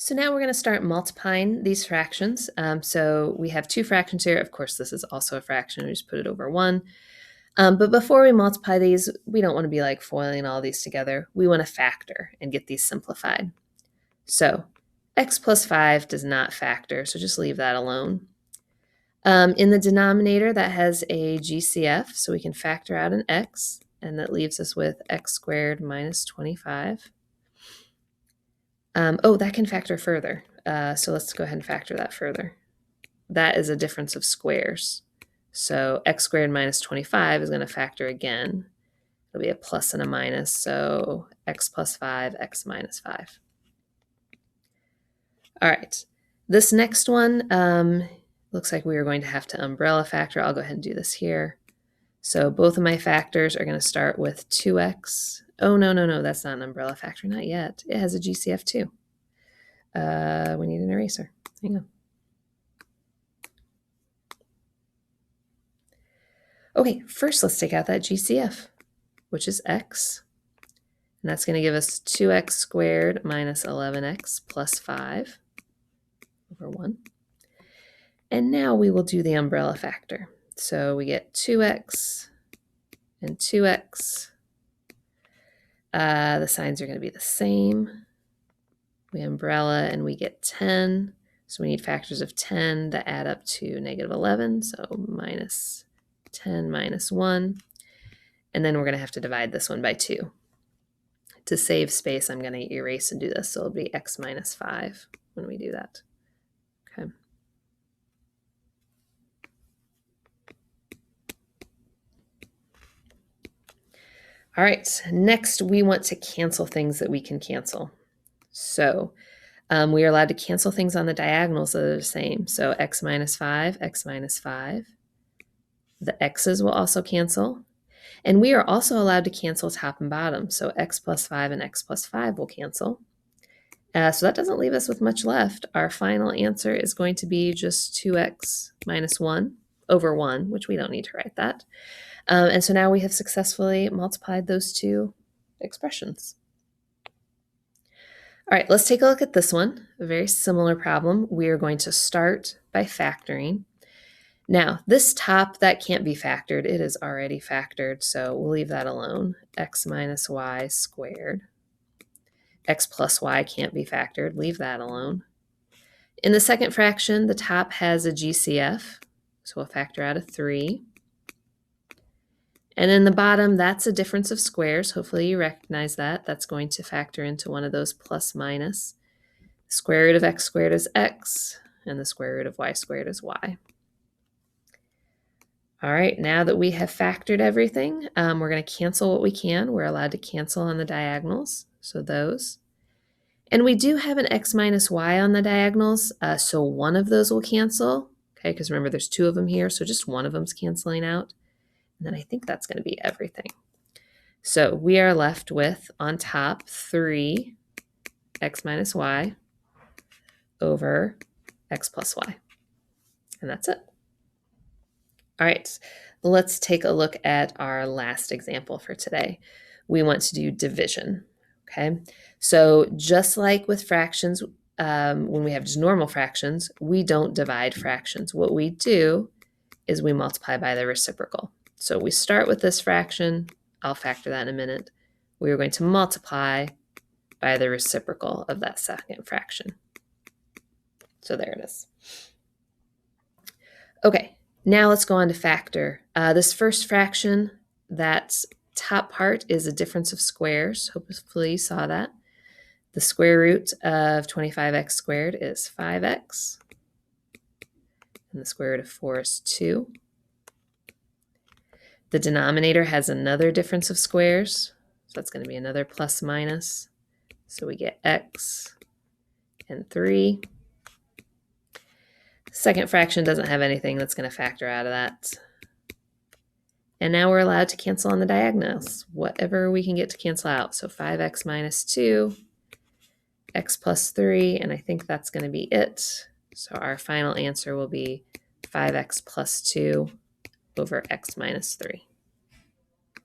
So now we're going to start multiplying these fractions. So we have two fractions here. Of course, this is also a fraction. We just put it over 1. But before we multiply these, we don't want to be like foiling all these together. We want to factor and get these simplified. So x plus 5 does not factor, so just leave that alone. In the denominator, that has a GCF, so we can factor out an x, and that leaves us with x squared minus 25. That can factor further. So let's go ahead and factor that further. That is a difference of squares. So x squared minus 25 is going to factor again. It'll be a plus and a minus, so x plus 5, x minus 5. All right, this next one looks like we are going to have to umbrella factor. I'll go ahead and do this here. So both of my factors are going to start with 2x. Oh, no, that's not an umbrella factor, not yet. It has a GCF too. We need an eraser. Hang on. Okay, first let's take out that GCF, which is x. And that's going to give us 2x squared minus 11x plus 5 over 1. And now we will do the umbrella factor. So we get 2x and 2x. The signs are going to be the same. We umbrella and we get 10. So we need factors of 10 that add up to negative 11. So minus 10 minus 1. And then we're going to have to divide this one by 2. To save space, I'm going to erase and do this. So it'll be x minus 5 when we do that. Okay. All right, next we want to cancel things that we can cancel. So we are allowed to cancel things on the diagonals that are the same. So x minus 5, x minus 5. The x's will also cancel. And we are also allowed to cancel top and bottom. So x plus 5 and x plus 5 will cancel. So that doesn't leave us with much left. Our final answer is going to be just 2x minus 1 over 1, which we don't need to write that. And so now we have successfully multiplied those two expressions. All right, let's take a look at this one. A very similar problem. We are going to start by factoring. Now, this top, that can't be factored. It is already factored, so we'll leave that alone. X minus y squared. X plus y can't be factored. Leave that alone. In the second fraction, the top has a GCF, so we'll factor out a 3. And in the bottom, that's a difference of squares. Hopefully you recognize that. That's going to factor into one of those plus minus. The square root of x squared is x, and the square root of y squared is y. All right, now that we have factored everything, we're going to cancel what we can. We're allowed to cancel on the diagonals, so those. And we do have an x minus y on the diagonals, so one of those will cancel, okay, because remember there's 2 of them here, so just one of them's canceling out. And then I think that's going to be everything. So we are left with, on top, 3 x minus y over x plus y. And that's it. All right, let's take a look at our last example for today. We want to do division, okay? So just like with fractions, when we have just normal fractions, we don't divide fractions. What we do is we multiply by the reciprocal. So we start with this fraction. I'll factor that in a minute. We are going to multiply by the reciprocal of that second fraction. So there it is. Okay, now let's go on to factor. This first fraction, that top part is a difference of squares. Hopefully you saw that. The square root of 25x squared is 5x. And the square root of 4 is 2. The denominator has another difference of squares, so that's going to be another plus minus. So we get x and 3. Second fraction doesn't have anything that's going to factor out of that. And now we're allowed to cancel on the diagonals, whatever we can get to cancel out. So 5x minus 2, x plus 3, and I think that's going to be it. So our final answer will be 5x plus 2 over x minus 3.